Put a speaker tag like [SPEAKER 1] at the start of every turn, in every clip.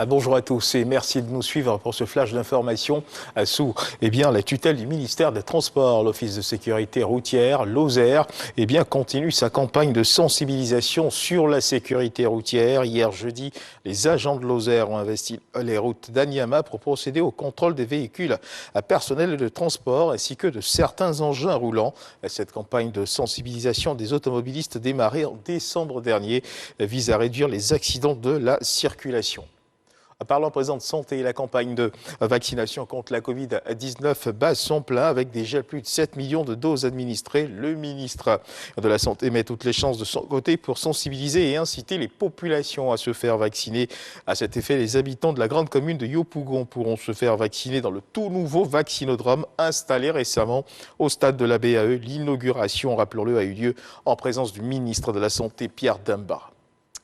[SPEAKER 1] Bonjour à tous et merci de nous suivre pour ce flash d'information sous la tutelle du ministère des Transports. L'Office de sécurité routière, l'OSER, continue sa campagne de sensibilisation sur la sécurité routière. Hier jeudi, les agents de l'OSER ont investi les routes d'Anyama pour procéder au contrôle des véhicules personnels de transport ainsi que de certains engins roulants. Cette campagne de sensibilisation des automobilistes démarrée en décembre dernier vise à réduire les accidents de la circulation. Parlant à présent de santé, la campagne de vaccination contre la Covid-19 bat son plein avec déjà plus de 7 millions de doses administrées. Le ministre de la Santé met toutes les chances de son côté pour sensibiliser et inciter les populations à se faire vacciner. À cet effet, les habitants de la grande commune de Yopougon pourront se faire vacciner dans le tout nouveau vaccinodrome installé récemment au stade de la BAE. L'inauguration, rappelons-le, a eu lieu en présence du ministre de la Santé, Pierre Demba.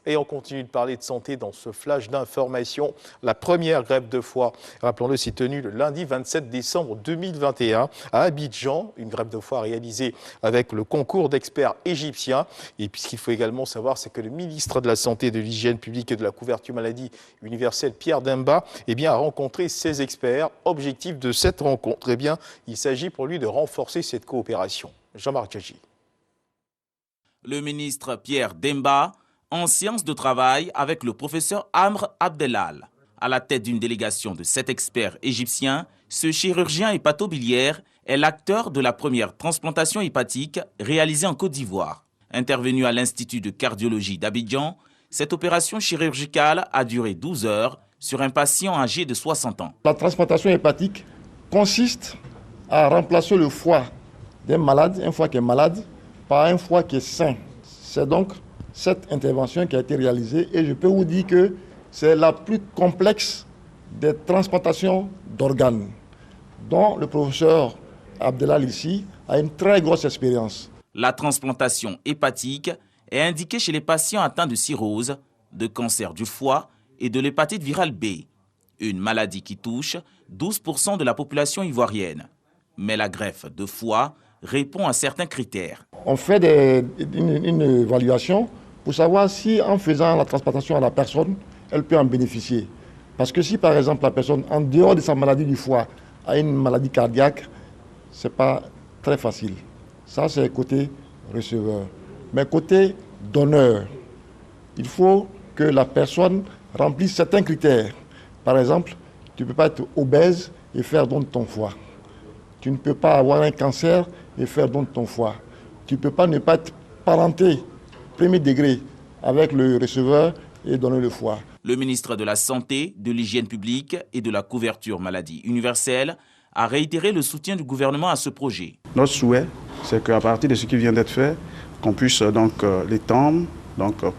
[SPEAKER 1] Et on continue de parler de santé dans ce flash d'information. La première greffe de foie, rappelons-le, s'est tenue le lundi 27 décembre 2021 à Abidjan. Une greffe de foie réalisée avec le concours d'experts égyptiens. Et puis ce qu'il faut également savoir, c'est que le ministre de la Santé, de l'Hygiène publique et de la couverture maladie universelle, Pierre Demba, a rencontré ces experts. Objectif de cette rencontre, il s'agit pour lui de renforcer cette coopération. Jean-Marc Djadji.
[SPEAKER 2] Le ministre Pierre Demba en séance de travail avec le professeur Amr Abdelal. À la tête d'une délégation de 7 experts égyptiens, ce chirurgien hépatobiliaire est l'acteur de la première transplantation hépatique réalisée en Côte d'Ivoire. Intervenu à l'Institut de cardiologie d'Abidjan, cette opération chirurgicale a duré 12 heures sur un patient âgé de 60 ans.
[SPEAKER 3] La transplantation hépatique consiste à remplacer le foie d'un malade, un foie qui est malade, par un foie qui est sain. C'est donc cette intervention qui a été réalisée et je peux vous dire que c'est la plus complexe des transplantations d'organes dont le professeur Abdelal ici a une très grosse expérience.
[SPEAKER 2] La transplantation hépatique est indiquée chez les patients atteints de cirrhose, de cancer du foie et de l'hépatite virale B, une maladie qui touche 12% de la population ivoirienne. Mais la greffe de foie répond à certains critères.
[SPEAKER 3] On fait une évaluation pour savoir si en faisant la transplantation à la personne, elle peut en bénéficier. Parce que si par exemple la personne, en dehors de sa maladie du foie, a une maladie cardiaque, ce n'est pas très facile. Ça c'est côté receveur. Mais côté donneur, il faut que la personne remplisse certains critères. Par exemple, tu ne peux pas être obèse et faire don de ton foie. Tu ne peux pas avoir un cancer et faire don de ton foie. Tu ne peux pas ne pas être parenté premier degré avec le receveur et donner le foie.
[SPEAKER 2] Le ministre de la Santé, de l'Hygiène publique et de la couverture maladie universelle a réitéré le soutien du gouvernement à ce projet.
[SPEAKER 4] Notre souhait, c'est qu'à partir de ce qui vient d'être fait, qu'on puisse l'étendre,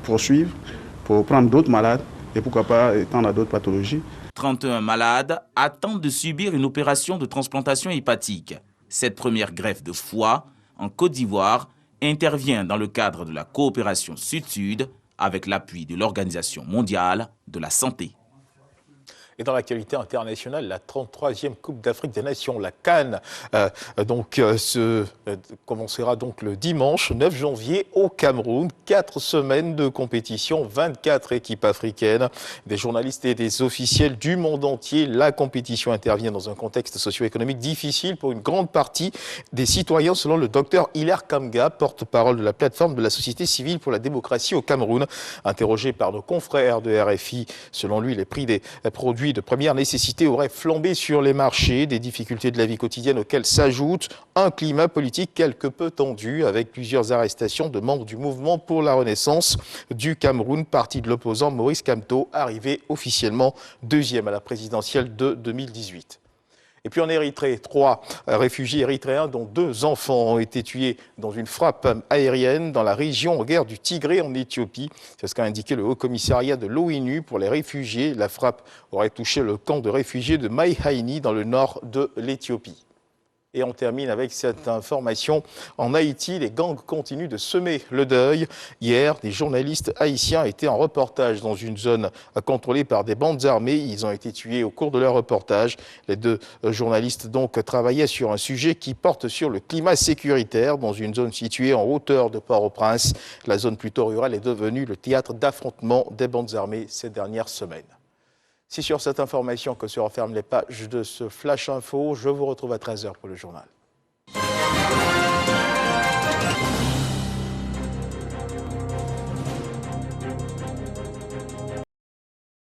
[SPEAKER 4] poursuivre pour prendre d'autres malades et pourquoi pas étendre à d'autres pathologies.
[SPEAKER 2] 31 malades attendent de subir une opération de transplantation hépatique. Cette première greffe de foie en Côte d'Ivoire intervient dans le cadre de la coopération Sud-Sud avec l'appui de l'Organisation mondiale de la santé.
[SPEAKER 1] Et dans l'actualité internationale, la 33e Coupe d'Afrique des Nations, la CAN, commencera donc le dimanche 9 janvier au Cameroun. 4 semaines de compétition, 24 équipes africaines, des journalistes et des officiels du monde entier. La compétition intervient dans un contexte socio-économique difficile pour une grande partie des citoyens, selon le docteur Hilaire Kamga, porte-parole de la plateforme de la société civile pour la démocratie au Cameroun. Interrogé par nos confrères de RFI, selon lui, les prix des produits de première nécessité auraient flambé sur les marchés, des difficultés de la vie quotidienne auxquelles s'ajoute un climat politique quelque peu tendu avec plusieurs arrestations de membres du mouvement pour la renaissance du Cameroun, parti de l'opposant Maurice Kamto, arrivé officiellement deuxième à la présidentielle de 2018. Et puis en Érythrée, 3 réfugiés érythréens dont 2 enfants ont été tués dans une frappe aérienne dans la région en guerre du Tigré en Éthiopie. C'est ce qu'a indiqué le Haut-Commissariat de l'ONU pour les réfugiés. La frappe aurait touché le camp de réfugiés de Maïhaïni dans le nord de l'Éthiopie. Et on termine avec cette information. En Haïti, les gangs continuent de semer le deuil. Hier, des journalistes haïtiens étaient en reportage dans une zone contrôlée par des bandes armées. Ils ont été tués au cours de leur reportage. Les 2 journalistes donc travaillaient sur un sujet qui porte sur le climat sécuritaire dans une zone située en hauteur de Port-au-Prince. La zone plutôt rurale est devenue le théâtre d'affrontements des bandes armées ces dernières semaines. C'est sur cette information que se referment les pages de ce Flash Info. Je vous retrouve à 13h pour le journal.